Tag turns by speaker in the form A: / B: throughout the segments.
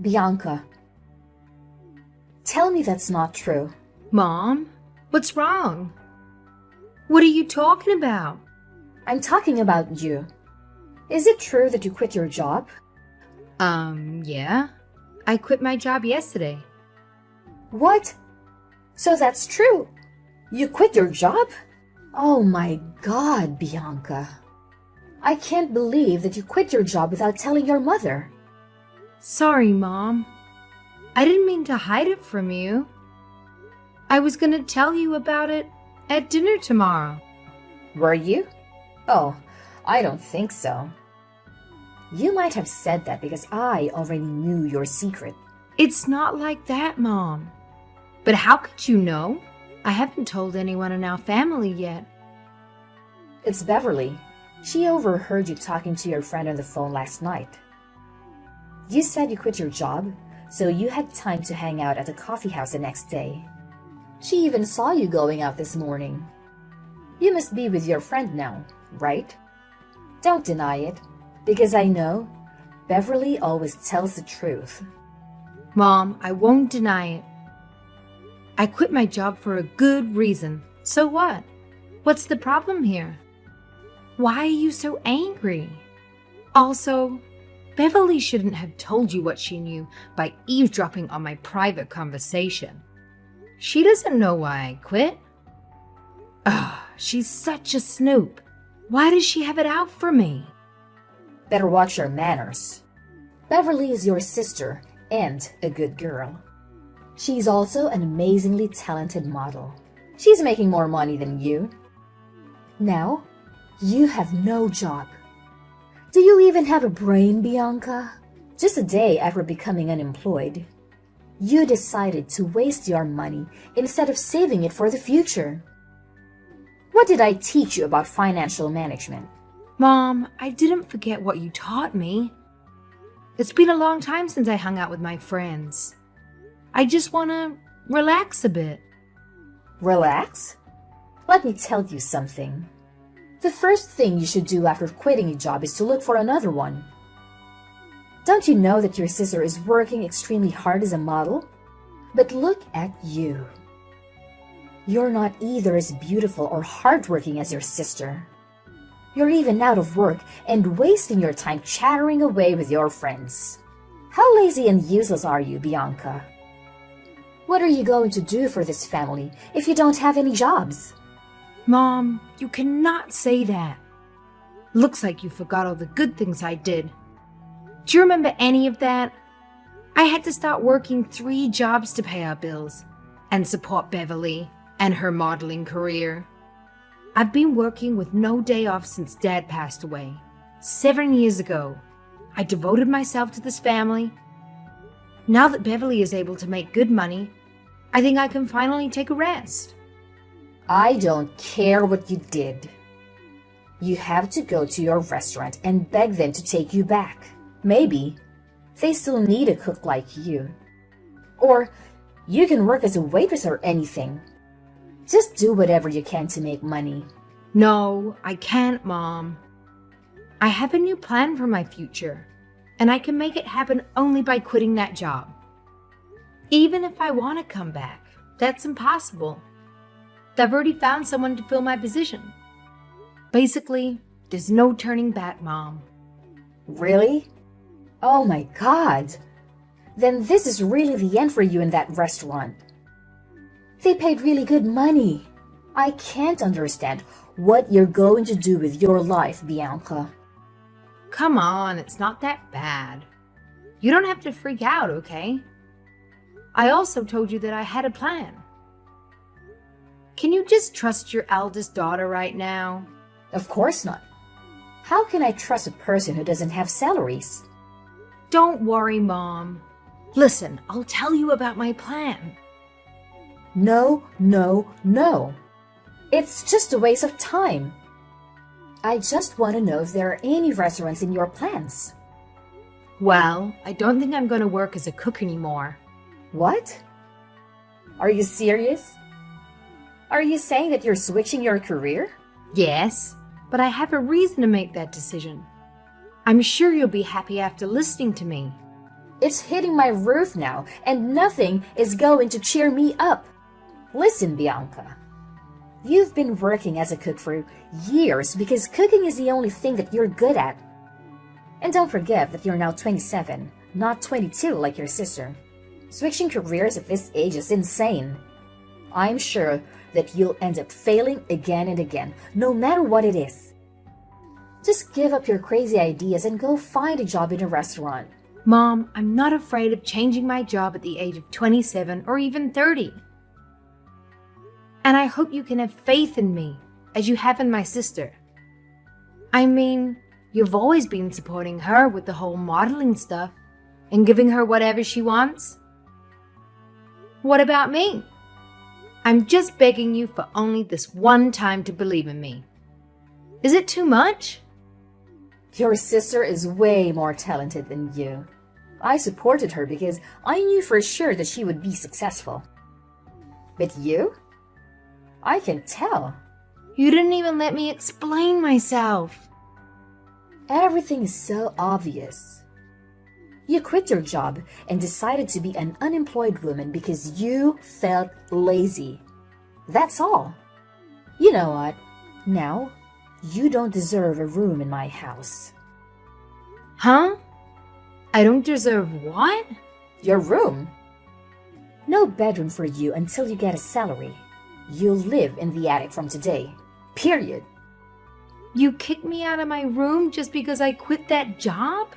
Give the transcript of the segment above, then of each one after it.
A: Bianca, tell me that's not true.
B: Mom, what's wrong? What are you talking about?
A: I'm talking about you. Is it true that you quit your job?
B: Yeah. I quit my job yesterday.
A: What? So that's true. You quit your job? Oh my God, Bianca. I can't believe that you quit your job without telling your mother.
B: Sorry, Mom. I didn't mean to hide it from you. I was gonna tell you about it at dinner tomorrow.
A: Were you? Oh, I don't think so. You might have said that because I already knew your secret.
B: It's not like that, Mom. But how could you know? I haven't told anyone in our family yet.
A: It's Beverly. She overheard you talking to your friend on the phone last night. You said you quit your job, so you had time to hang out at the coffee house the next day. She even saw you going out this morning. You must be with your friend now, right? Don't deny it, because I know Beverly always tells the truth.
B: Mom, I won't deny it. I quit my job for a good reason. So what? What's the problem here? Why are you so angry? Also, Beverly shouldn't have told you what she knew by eavesdropping on my private conversation. She doesn't know why I quit. Ugh, she's such a snoop. Why does she have it out for me?
A: Better watch your manners. Beverly is your sister and a good girl. She's also an amazingly talented model. She's making more money than you. Now, you have no job. Do you even have a brain, Bianca? Just a day after becoming unemployed, you decided to waste your money instead of saving it for the future. What did I teach you about financial management?
B: Mom, I didn't forget what you taught me. It's been a long time since I hung out with my friends. I just want to relax a bit.
A: Relax? Let me tell you something. The first thing you should do after quitting a job is to look for another one. Don't you know that your sister is working extremely hard as a model? But look at you. You're not either as beautiful or hardworking as your sister. You're even out of work and wasting your time chattering away with your friends. How lazy and useless are you, Bianca? What are you going to do for this family if you don't have any jobs?
B: Mom, you cannot say that. Looks like you forgot all the good things I did. Do you remember any of that? I had to start working 3 jobs to pay our bills and support Beverly and her modeling career. I've been working with no day off since Dad passed away, 7 years ago. I devoted myself to this family. Now that Beverly is able to make good money, I think I can finally take a rest.
A: I don't care what you did. You have to go to your restaurant and beg them to take you back. Maybe they still need a cook like you. Or you can work as a waitress or anything. Just do whatever you can to make money.
B: No, I can't, Mom. I have a new plan for my future, and I can make it happen only by quitting that job. Even if I want to come back, that's impossible. I've already found someone to fill my position. Basically, there's no turning back, Mom.
A: Really? Oh my God. Then this is really the end for you in that restaurant. They paid really good money. I can't understand what you're going to do with your life, Bianca.
B: Come on, it's not that bad. You don't have to freak out, okay? I also told you that I had a plan. Can you just trust your eldest daughter right now?
A: Of course not. How can I trust a person who doesn't have salaries?
B: Don't worry, Mom. Listen, I'll tell you about my plan.
A: No, no, no. It's just a waste of time. I just want to know if there are any restaurants in your plans.
B: Well, I don't think I'm going to work as a cook anymore.
A: What? Are you serious? Are you saying that you're switching your career?
B: Yes, but I have a reason to make that decision. I'm sure you'll be happy after listening to me.
A: It's hitting my roof now, and nothing is going to cheer me up. Listen, Bianca. You've been working as a cook for years because cooking is the only thing that you're good at. And don't forget that you're now 27, not 22 like your sister. Switching careers at this age is insane. I'm sure that you'll end up failing again and again, no matter what it is. Just give up your crazy ideas and go find a job in a restaurant.
B: Mom, I'm not afraid of changing my job at the age of 27 or even 30. And I hope you can have faith in me, as you have in my sister. I mean, you've always been supporting her with the whole modeling stuff and giving her whatever she wants. What about me? I'm just begging you for only this one time to believe in me. Is it too much?
A: Your sister is way more talented than you. I supported her because I knew for sure that she would be successful. But you? I can tell.
B: You didn't even let me explain myself.
A: Everything is so obvious. You quit your job and decided to be an unemployed woman because you felt lazy. That's all. You know what? Now, you don't deserve a room in my house.
B: Huh? I don't deserve what?
A: Your room. No bedroom for you until you get a salary. You'll live in the attic from today. Period.
B: You kicked me out of my room just because I quit that job?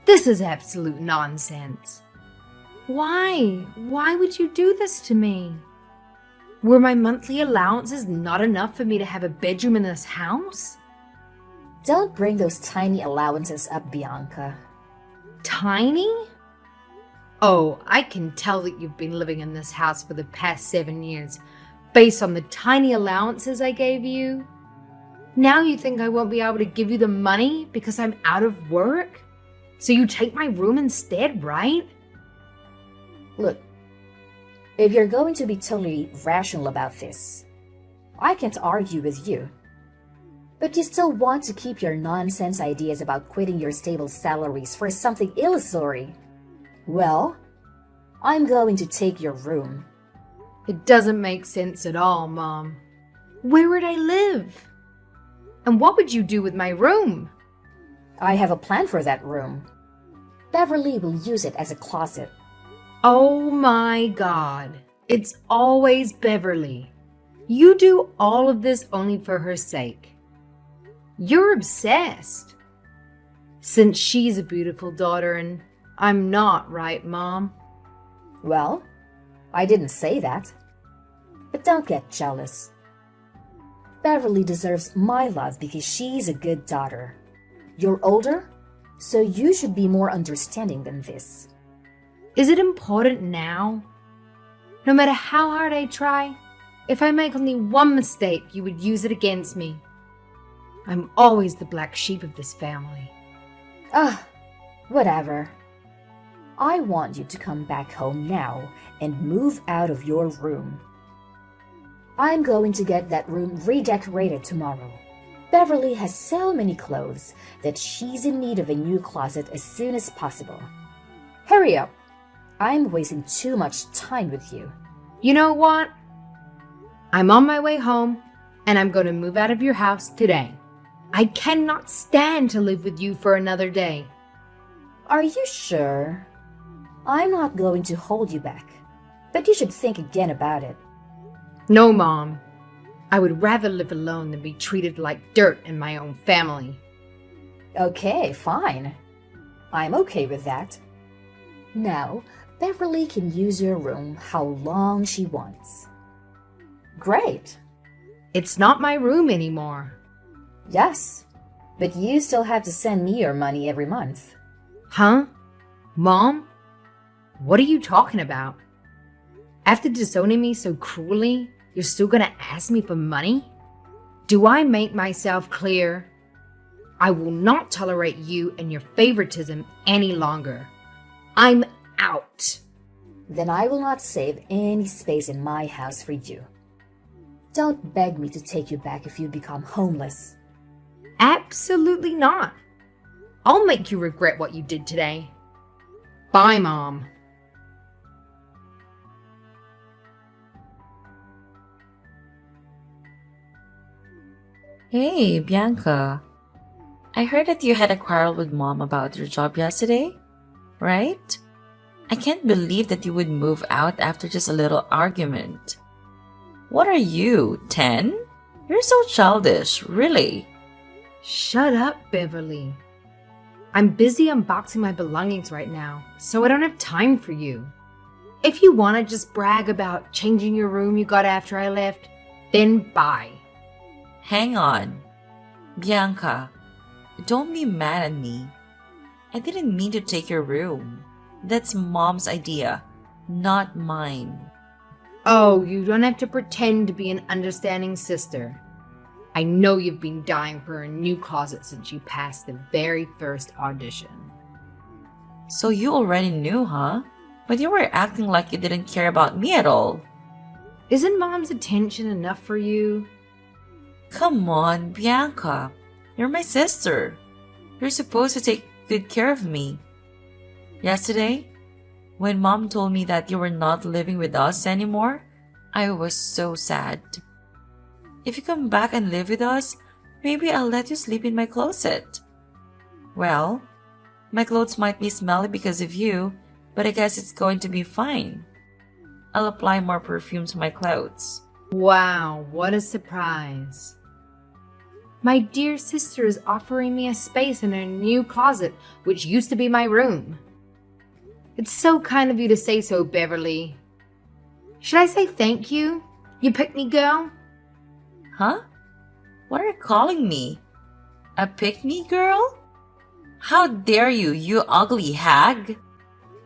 B: This is absolute nonsense. Why? Why would you do this to me? Were my monthly allowances not enough for me to have a bedroom in this house?
A: Don't bring those tiny allowances up, Bianca.
B: Tiny? Oh, I can tell that you've been living in this house for the past 7 years, based on the tiny allowances I gave you. Now you think I won't be able to give you the money because I'm out of work? So you take my room instead, right?
A: Look, if you're going to be totally rational about this, I can't argue with you. But you still want to keep your nonsense ideas about quitting your stable salaries for something illusory. Well, I'm going to take your room.
B: It doesn't make sense at all, Mom. Where would I live? And what would you do with my room?
A: I have a plan for that room. Beverly will use it as a closet.
B: Oh my God. It's always Beverly. You do all of this only for her sake. You're obsessed. Since she's a beautiful daughter and I'm not, right, Mom?
A: Well, I didn't say that. But don't get jealous. Beverly deserves my love because she's a good daughter. You're older, so you should be more understanding than this.
B: Is it important now? No matter how hard I try, if I make only one mistake, you would use it against me. I'm always the black sheep of this family.
A: Whatever. I want you to come back home now and move out of your room. I'm going to get that room redecorated tomorrow. Beverly has so many clothes that she's in need of a new closet as soon as possible. Hurry up. I'm wasting too much time with you.
B: You know what? I'm on my way home, and I'm going to move out of your house today. I cannot stand to live with you for another day.
A: Are you sure? I'm not going to hold you back, but you should think again about it.
B: No, Mom. I would rather live alone than be treated like dirt in my own family.
A: Okay, fine. I'm okay with that. Now, Beverly can use your room how long she wants. Great.
B: It's not my room anymore.
A: Yes, but you still have to send me your money every month.
B: Huh? Mom? What are you talking about? After disowning me so cruelly, you're still gonna ask me for money? Do I make myself clear? I will not tolerate you and your favoritism any longer. I'm out.
A: Then I will not save any space in my house for you. Don't beg me to take you back if you become homeless.
B: Absolutely not. I'll make you regret what you did today. Bye, Mom.
C: Hey, Bianca. I heard that you had a quarrel with mom about your job yesterday, right? I can't believe that you would move out after just a little argument. What are you, 10? You're so childish, really.
B: Shut up, Beverly. I'm busy unboxing my belongings right now, so I don't have time for you. If you want to just brag about changing your room you got after I left, then bye.
C: Hang on. Bianca, don't be mad at me. I didn't mean to take your room. That's mom's idea, not mine.
B: Oh, you don't have to pretend to be an understanding sister. I know you've been dying for a new closet since you passed the very first audition.
C: So you already knew, huh? But you were acting like you didn't care about me at all.
B: Isn't Mom's attention enough for you?
C: Come on, Bianca. You're my sister. You're supposed to take good care of me. Yesterday, when Mom told me that you were not living with us anymore, I was so sad. If you come back and live with us, maybe I'll let you sleep in my closet. Well, my clothes might be smelly because of you, but I guess it's going to be fine. I'll apply more perfume to my clothes.
B: Wow, what a surprise. My dear sister is offering me a space in her new closet, which used to be my room. It's so kind of you to say so, Beverly. Should I say thank you, you pick-me girl?
C: Huh? What are you calling me? A pick-me girl? How dare you, you ugly hag?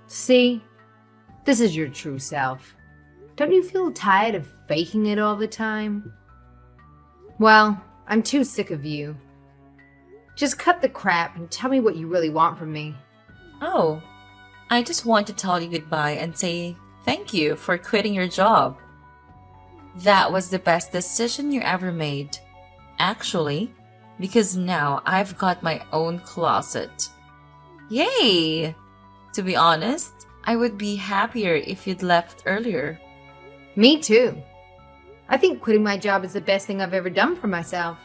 B: See, this is your true self. Don't you feel tired of faking it all the time? Well, I'm too sick of you. Just cut the crap and tell me what you really want from me.
C: Oh, I just want to tell you goodbye and say thank you for quitting your job. That was the best decision you ever made. Actually, because now I've got my own closet. Yay! To be honest, I would be happier if you'd left earlier.
B: Me too. I think quitting my job is the best thing I've ever done for myself.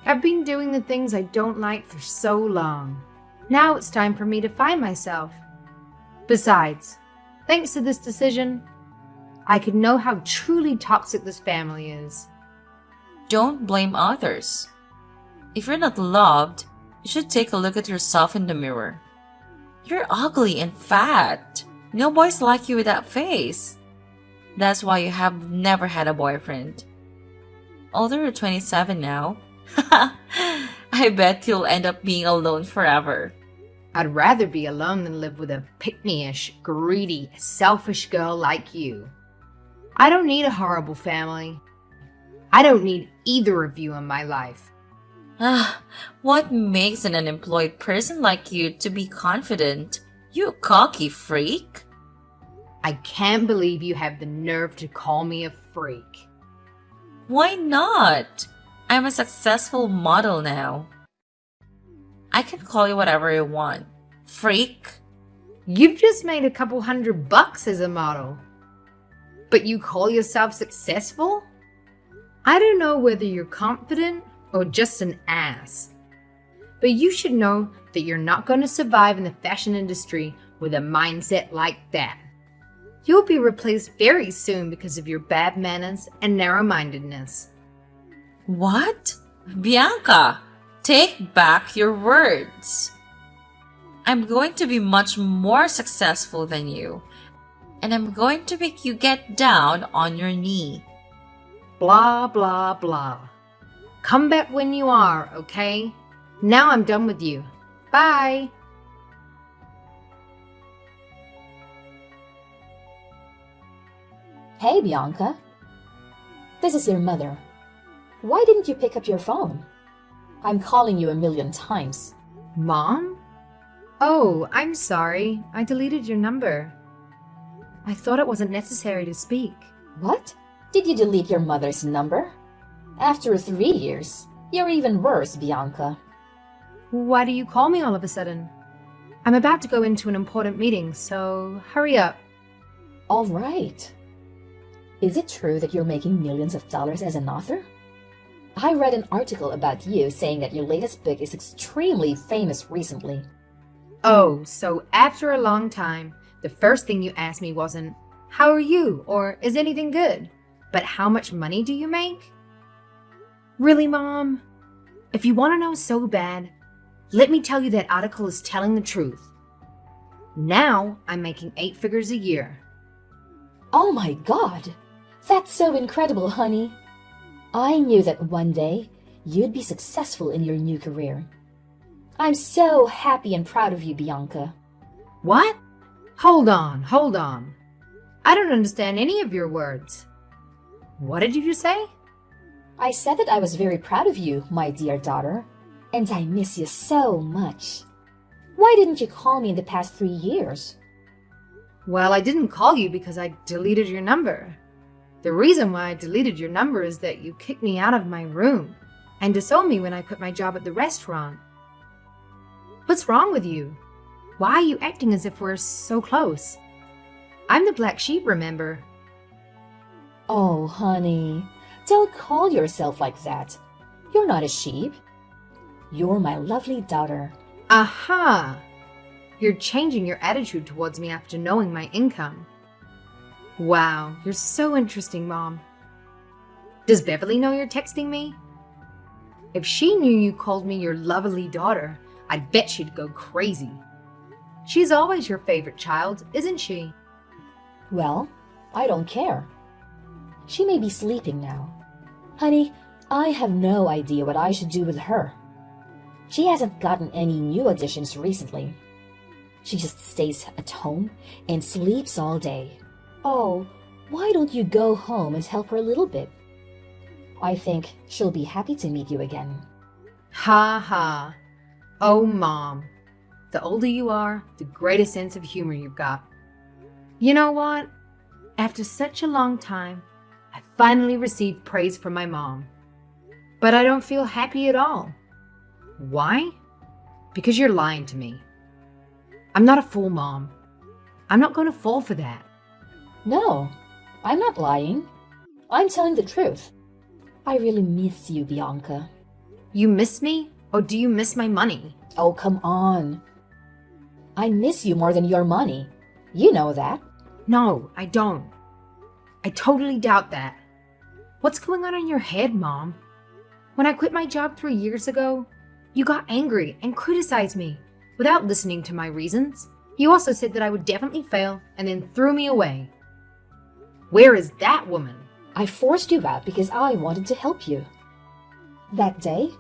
B: I've been doing the things I don't like for so long. Now it's time for me to find myself. Besides, thanks to this decision, I can know how truly toxic this family is.
C: Don't blame others. If you're not loved, you should take a look at yourself in the mirror. You're ugly and fat. No boys like you with that face. That's why you have never had a boyfriend. Although you're 27 now, I bet you'll end up being alone forever.
B: I'd rather be alone than live with a pick-me-ish, greedy, selfish girl like you. I don't need a horrible family. I don't need either of you in my life.
C: What makes an unemployed person like you to be confident? You cocky freak.
B: I can't believe you have the nerve to call me a freak.
C: Why not? I'm a successful model now. I can call you whatever I want. Freak.
B: You've just made a couple $100 as a model. But you call yourself successful? I don't know whether you're confident or just an ass. But you should know that you're not going to survive in the fashion industry with a mindset like that. You'll be replaced very soon because of your bad manners and narrow-mindedness.
C: What? Bianca, take back your words. I'm going to be much more successful than you, and I'm going to make you get down on your knee.
B: Blah, blah, blah. Come back when you are, okay? Now I'm done with you. Bye.
A: Hey, Bianca. This is your mother. Why didn't you pick up your phone? I'm calling you a million times.
B: Mom? Oh, I'm sorry. I deleted your number. I thought it wasn't necessary to speak.
A: What? Did you delete your mother's number? After 3 years, you're even worse, Bianca.
B: Why do you call me all of a sudden? I'm about to go into an important meeting, so hurry up.
A: All right. Is it true that you're making millions of dollars as an author? I read an article about you saying that your latest book is extremely famous recently.
B: Oh, so after a long time, the first thing you asked me wasn't, "How are you?" or "Is anything good?" but "How much money do you make?" Really, Mom? If you want to know so bad, let me tell you that article is telling the truth. Now I'm making 8 figures a year.
A: Oh my God! That's so incredible, honey. I knew that one day you'd be successful in your new career. I'm so happy and proud of you, Bianca.
B: What? Hold on. I don't understand any of your words. What did you just say?
A: I said that I was very proud of you, my dear daughter, and I miss you so much. Why didn't you call me in the past 3 years?
B: Well, I didn't call you because I deleted your number. The reason why I deleted your number is that you kicked me out of my room and disowned me when I quit my job at the restaurant. What's wrong with you? Why are you acting as if we're so close? I'm the black sheep, remember?
A: Oh, honey, don't call yourself like that. You're not a sheep. You're my lovely daughter.
B: Aha! You're changing your attitude towards me after knowing my income. Wow, you're so interesting, Mom. Does Beverly know you're texting me? If she knew you called me your lovely daughter, I'd bet she'd go crazy. She's always your favorite child, isn't she?
A: Well, I don't care. She may be sleeping now. Honey, I have no idea what I should do with her. She hasn't gotten any new additions recently. She just stays at home and sleeps all day. Oh, why don't you go home and help her a little bit? I think she'll be happy to meet you again.
B: Ha ha. Oh, Mom. The older you are, the greater sense of humor you've got. You know what? After such a long time, I finally received praise from my mom. But I don't feel happy at all. Why? Because you're lying to me. I'm not a fool, Mom. I'm not going to fall for that.
A: No, I'm not lying. I'm telling the truth. I really miss you, Bianca.
B: You miss me? Or do you miss my money?
A: Oh, come on. I miss you more than your money. You know that.
B: No, I don't. I totally doubt that. What's going on in your head, Mom? When I quit my job 3 years ago, you got angry and criticized me without listening to my reasons. You also said that I would definitely fail and then threw me away. Where is that woman?
A: I forced you out because I wanted to help you. That day,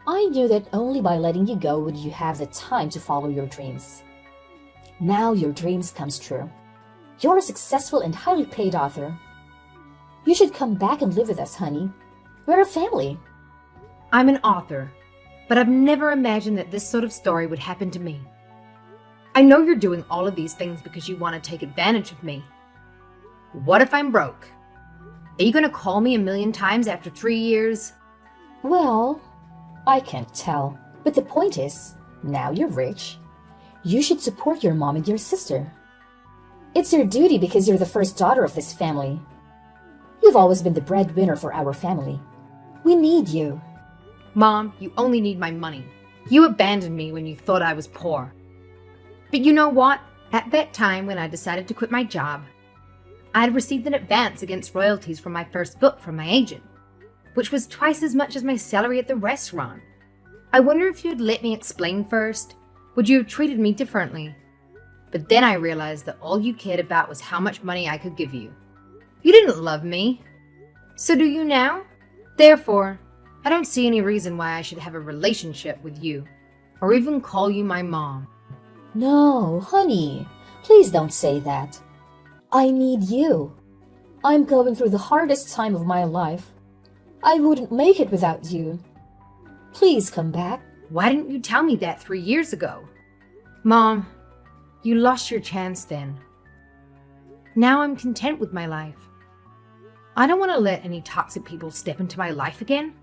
A: I knew that only by letting you go would you have the time to follow your dreams. Now your dreams comes true. You're a successful and highly paid author. You should come back and live with us, honey. We're a family.
B: I'm an author, but I've never imagined that this sort of story would happen to me. I know you're doing all of these things because you want to take advantage of me. What if I'm broke? Are you going to call me 1,000,000 times after 3 years?
A: Well, I can't tell. But the point is, now you're rich. You should support your mom and your sister. It's your duty because you're the first daughter of this family. You've always been the breadwinner for our family. We need you.
B: Mom, you only need my money. You abandoned me when you thought I was poor. But you know what? At that time when I decided to quit my job, I had received an advance against royalties from my first book from my agent, which was twice as much as my salary at the restaurant. I wonder if you'd let me explain first. Would you have treated me differently? But then I realized that all you cared about was how much money I could give you. You didn't love me. So do you now? Therefore, I don't see any reason why I should have a relationship with you, or even call you my mom.
A: No, honey, please don't say that. I need you. I'm going through the hardest time of my life. I wouldn't make it without you. Please come back.
B: Why didn't you tell me that 3 years ago? Mom, you lost your chance then. Now I'm content with my life. I don't want to let any toxic people step into my life again,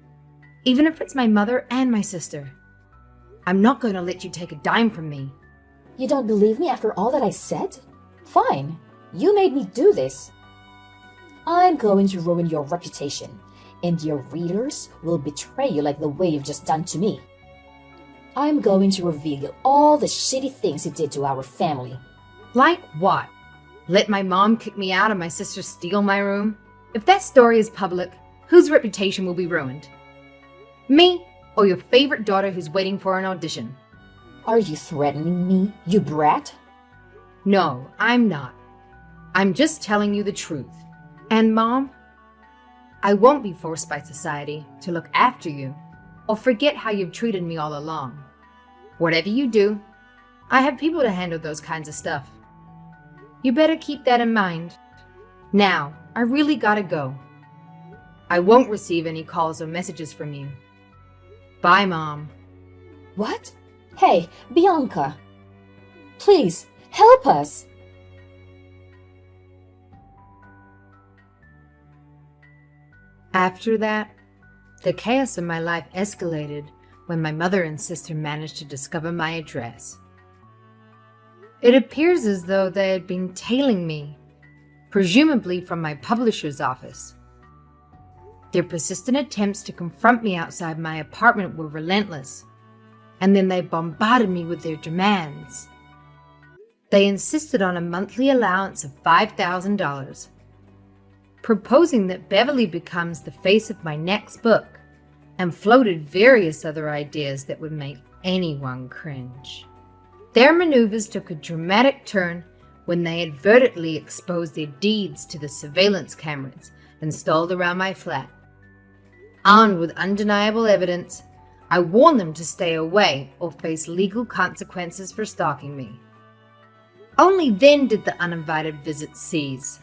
B: even if it's my mother and my sister. I'm not going to let you take a dime from me.
A: You don't believe me after all that I said? Fine. You made me do this. I'm going to ruin your reputation, and your readers will betray you like the way you've just done to me. I'm going to reveal all the shitty things you did to our family.
B: Like what? Let my mom kick me out and my sister steal my room? If that story is public, whose reputation will be ruined? Me or your favorite daughter who's waiting for an audition?
A: Are you threatening me, you brat?
B: No, I'm not. I'm just telling you the truth. And Mom, I won't be forced by society to look after you or forget how you've treated me all along. Whatever you do, I have people to handle those kinds of stuff. You better keep that in mind. Now, I really gotta go. I won't receive any calls or messages from you. Bye, Mom.
A: What? Hey, Bianca. Please, help us.
B: After that, the chaos in my life escalated when my mother and sister managed to discover my address. It appears as though they had been tailing me, presumably from my publisher's office. Their persistent attempts to confront me outside my apartment were relentless, and then they bombarded me with their demands. They insisted on a monthly allowance of $5,000, proposing that Beverly becomes the face of my next book, and floated various other ideas that would make anyone cringe. Their maneuvers took a dramatic turn when they advertently exposed their deeds to the surveillance cameras installed around my flat. Armed with undeniable evidence, I warned them to stay away or face legal consequences for stalking me. Only then did the uninvited visits cease.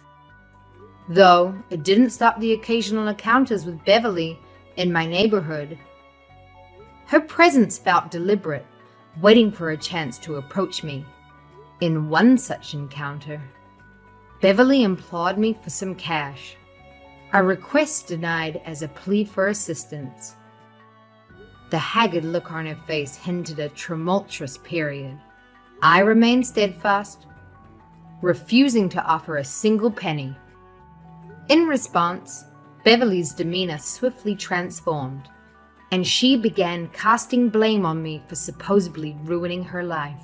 B: Though it didn't stop the occasional encounters with Beverly in my neighborhood. Her presence felt deliberate, waiting for a chance to approach me. In one such encounter, Beverly implored me for some cash, a request denied as a plea for assistance. The haggard look on her face hinted a tumultuous period. I remained steadfast, refusing to offer a single penny. In response, Beverly's demeanor swiftly transformed, and she began casting blame on me for supposedly ruining her life.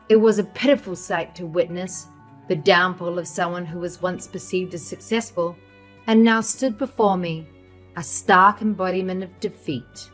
B: It was a pitiful sight to witness, the downfall of someone who was once perceived as successful and now stood before me, a stark embodiment of defeat.